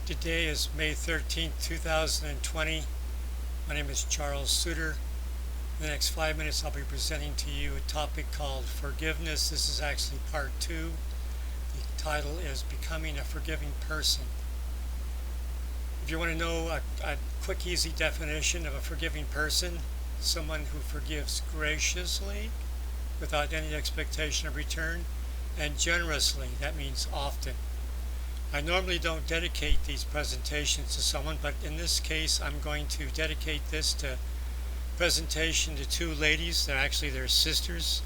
Today is May 13th, 2020. My name is Charles Suter. In the next 5 minutes, I'll be presenting to you a topic called forgiveness. This is actually part 2. The title is Becoming a Forgiving Person. If you want to know a quick, easy definition of a forgiving person, someone who forgives graciously, without any expectation of return, and generously. That means often. I normally don't dedicate these presentations to someone, but in this case I'm going to dedicate this presentation to two ladies. They're sisters,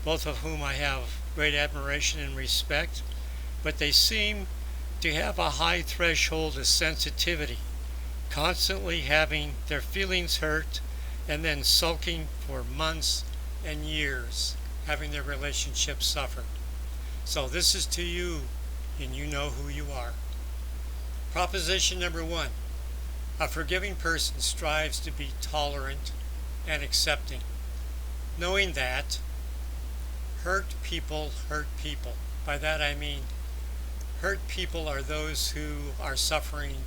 both of whom I have great admiration and respect, but they seem to have a high threshold of sensitivity, constantly having their feelings hurt and then sulking for months and years, having their relationship suffer. So this is to you, and you know who you are. Proposition number 1. A forgiving person strives to be tolerant and accepting, knowing that hurt people hurt people. By that I mean hurt people are those who are suffering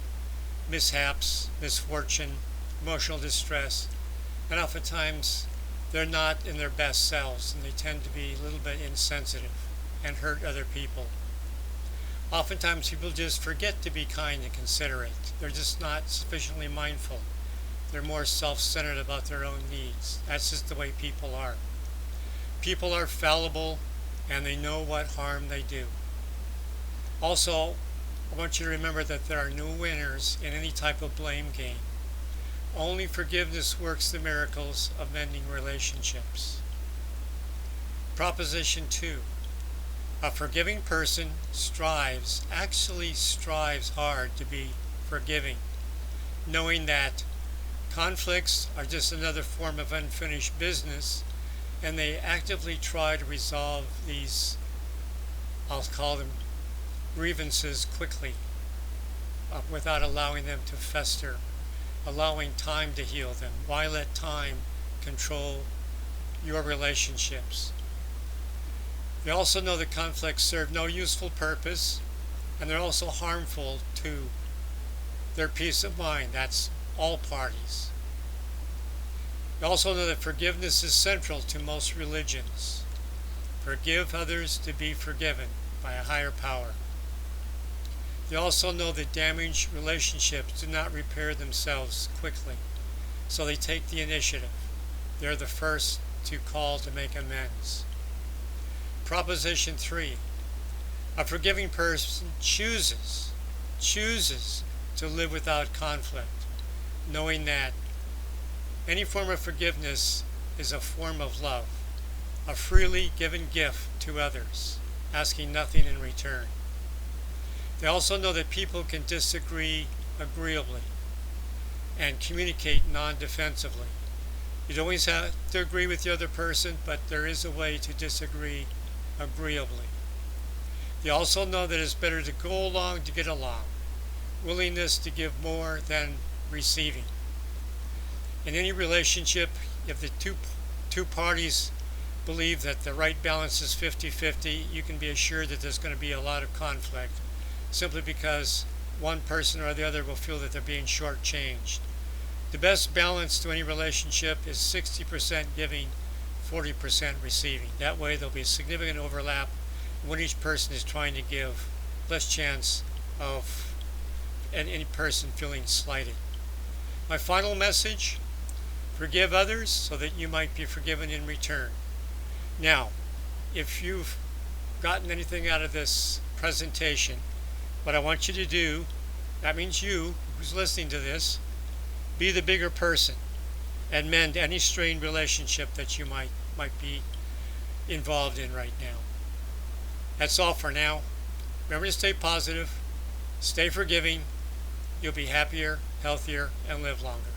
mishaps, misfortune, emotional distress, and oftentimes they're not in their best selves and they tend to be a little bit insensitive and hurt other people. Oftentimes people just forget to be kind and considerate. They're just not sufficiently mindful. They're more self-centered about their own needs. That's just the way people are. People are fallible and they know what harm they do. Also, I want you to remember that there are no winners in any type of blame game. Only forgiveness works the miracles of mending relationships. Proposition 2. A forgiving person strives hard to be forgiving, knowing that conflicts are just another form of unfinished business, and they actively try to resolve these, I'll call them grievances, quickly, without allowing them to fester, allowing time to heal them. Why let time control your relationships? They also know that conflicts serve no useful purpose, and they're also harmful to their peace of mind. That's all parties. They also know that forgiveness is central to most religions. Forgive others to be forgiven by a higher power. They also know that damaged relationships do not repair themselves quickly, so they take the initiative. They're the first to call to make amends. Proposition 3. A forgiving person chooses to live without conflict, knowing that any form of forgiveness is a form of love, a freely given gift to others, asking nothing in return. They also know that people can disagree agreeably and communicate non-defensively. You don't always have to agree with the other person, but there is a way to disagree agreeably. They also know that it's better to go along to get along, willingness to give more than receiving. In any relationship, if the two parties believe that the right balance is 50-50, you can be assured that there's going to be a lot of conflict, simply because one person or the other will feel that they're being shortchanged. The best balance to any relationship is 60% giving, 40% receiving. That way there'll be a significant overlap when each person is trying to give, less chance of any person feeling slighted. My final message: forgive others so that you might be forgiven in return. Now, if you've gotten anything out of this presentation, what I want you to do, that means you who's listening to this, be the bigger person and mend any strained relationship that you might be involved in right now. That's all for now. Remember to stay positive, stay forgiving. You'll be happier, healthier, and live longer.